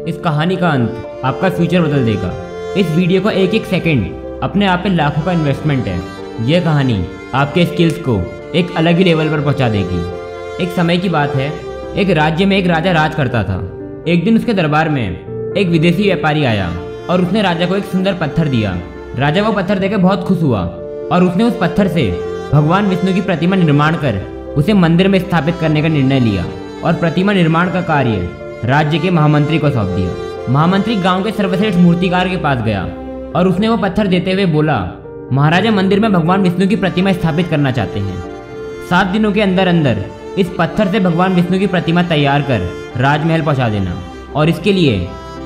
इस कहानी का अंत आपका फ्यूचर बदल देगा। इस वीडियो का एक एक सेकंड अपने आप में लाखों का इन्वेस्टमेंट है। यह कहानी आपके स्किल्स को एक अलग ही लेवल पर पहुंचा देगी। एक समय की बात है, एक राज्य में एक राजा राज करता था। एक दिन उसके दरबार में एक विदेशी व्यापारी आया और उसने राजा को एक सुंदर पत्थर दिया। राजा वो पत्थर देकर बहुत खुश हुआ और उसने उस पत्थर से भगवान विष्णु की प्रतिमा निर्माण कर उसे मंदिर में स्थापित करने का निर्णय लिया और प्रतिमा निर्माण का कार्य राज्य के महामंत्री को सौंप दिया। महामंत्री गांव के सर्वश्रेष्ठ मूर्तिकार के पास गया और उसने वो पत्थर देते हुए बोला, महाराजा मंदिर में भगवान विष्णु की प्रतिमा स्थापित करना चाहते हैं। 7 दिनों के अंदर अंदर इस पत्थर से भगवान विष्णु की प्रतिमा तैयार कर राजमहल पहुंचा देना और इसके लिए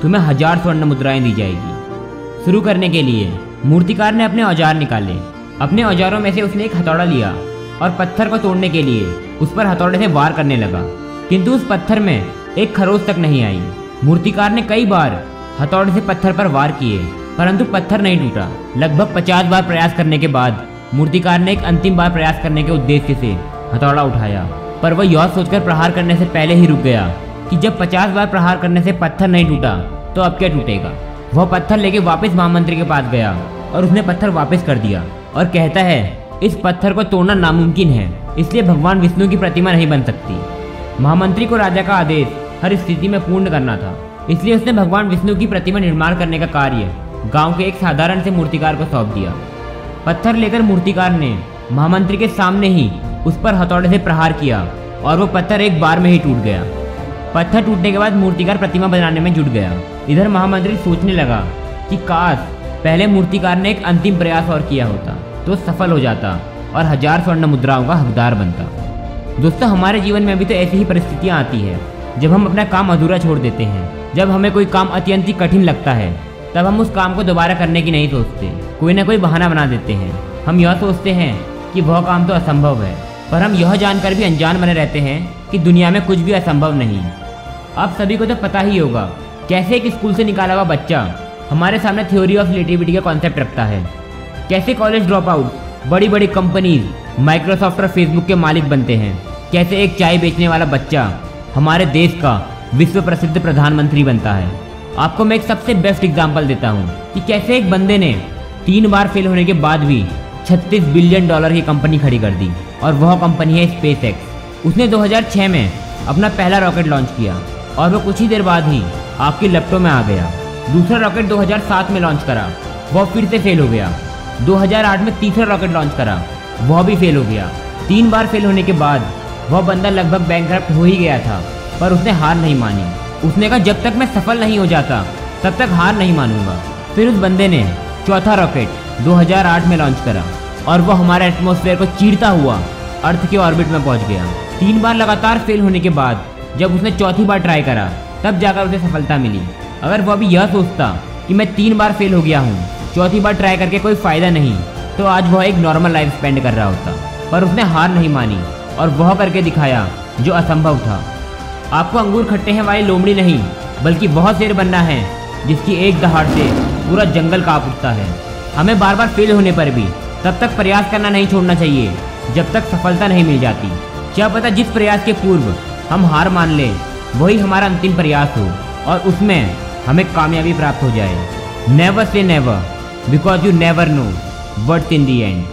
तुम्हें 1000 स्वर्ण मुद्राएं दी जाएगी। शुरू करने के लिए मूर्तिकार ने अपने औजार निकाले। अपने औजारों में से उसने एक हथौड़ा लिया और पत्थर को तोड़ने के लिए उस पर हथौड़े से वार करने लगा, किंतु उस पत्थर में एक खरोंच तक नहीं आई। मूर्तिकार ने कई बार हथौड़े से पत्थर पर वार किए, परंतु पत्थर नहीं टूटा। लगभग 50 बार प्रयास करने के बाद मूर्तिकार ने एक अंतिम बार प्रयास करने के उद्देश्य से हथौड़ा उठाया, पर वह यह सोचकर प्रहार करने से पहले ही रुक गया कि जब 50 बार प्रहार करने से पत्थर नहीं टूटा तो अब क्या टूटेगा। वह पत्थर लेके वापस महामंत्री के पास गया और उसने पत्थर वापस कर दिया और कहता है, इस पत्थर को तोड़ना नामुमकिन है, इसलिए भगवान विष्णु की प्रतिमा नहीं बन सकती। महामंत्री को राजा का आदेश हर स्थिति में पूर्ण करना था, इसलिए उसने भगवान विष्णु की प्रतिमा निर्माण करने का कार्य गांव के एक साधारण से मूर्तिकार को सौंप दिया। पत्थर लेकर मूर्तिकार ने महामंत्री के सामने ही उस पर हथौड़े से प्रहार किया और वो पत्थर एक बार में ही टूट गया। पत्थर टूटने के बाद मूर्तिकार प्रतिमा बनाने में जुट गया। इधर महामंत्री सोचने लगा कि काश पहले मूर्तिकार ने एक अंतिम प्रयास और किया होता तो सफल हो जाता और 1000 स्वर्ण मुद्राओं का हकदार बनता। दोस्तों, हमारे जीवन में भी तो ऐसी ही परिस्थितियां आती है जब हम अपना काम अधूरा छोड़ देते हैं। जब हमें कोई काम अत्यंत ही कठिन लगता है तब हम उस काम को दोबारा करने की नहीं सोचते, कोई ना कोई बहाना बना देते हैं। हम यह सोचते हैं कि वह काम तो असंभव है, पर हम यह जानकर भी अनजान बने रहते हैं कि दुनिया में कुछ भी असंभव नहीं। आप सभी को तो पता ही होगा कैसे एक स्कूल से निकाला हुआ बच्चा हमारे सामने थ्योरी ऑफ रिलेटिविटी का कॉन्सेप्ट रखता है, कैसे कॉलेज ड्रॉप आउट बड़ी बड़ी कंपनीज माइक्रोसॉफ्ट और फेसबुक के मालिक बनते हैं, कैसे एक चाय बेचने वाला बच्चा हमारे देश का विश्व प्रसिद्ध प्रधानमंत्री बनता है। आपको मैं एक सबसे बेस्ट एग्जांपल देता हूँ कि कैसे एक बंदे ने 3 बार फेल होने के बाद भी $36 बिलियन की कंपनी खड़ी कर दी और वह कंपनी है स्पेस एक्स। उसने 2006 में अपना पहला रॉकेट लॉन्च किया और वो कुछ ही देर बाद ही आपके लैपटॉप में आ गया। दूसरा रॉकेट 2007 में लॉन्च करा, वह फिर से फेल हो गया। 2008 में तीसरा रॉकेट लॉन्च करा, वह भी फेल हो गया। 3 बार फेल होने के बाद वह बंदा लगभग बैंकरप्ट हो ही गया था, पर उसने हार नहीं मानी। उसने कहा, जब तक मैं सफल नहीं हो जाता तब तक हार नहीं मानूंगा। फिर उस बंदे ने चौथा रॉकेट 2008 में लॉन्च करा और वह हमारे एटमॉस्फेयर को चीरता हुआ अर्थ के ऑर्बिट में पहुंच गया। 3 बार लगातार फेल होने के बाद जब उसने चौथी बार ट्राई करा तब जाकर उसे सफलता मिली। अगर वह भी यह सोचता कि मैं 3 बार फेल हो गया हूँ, चौथी बार ट्राई करके कोई फ़ायदा नहीं, तो आज वह एक नॉर्मल लाइफ स्पेंड कर रहा होता। पर उसने हार नहीं मानी और वह करके दिखाया जो असंभव था। आपको अंगूर खट्टे हैं वाली लोमड़ी नहीं, बल्कि वह शेर बनना है जिसकी एक दहाड़ से पूरा जंगल कांप उठता है। हमें बार बार फेल होने पर भी तब तक प्रयास करना नहीं छोड़ना चाहिए जब तक सफलता नहीं मिल जाती। क्या पता जिस प्रयास के पूर्व हम हार मान लें वही हमारा अंतिम प्रयास हो और उसमें हमें कामयाबी प्राप्त हो जाए। Never say never, because you never know what's in the and.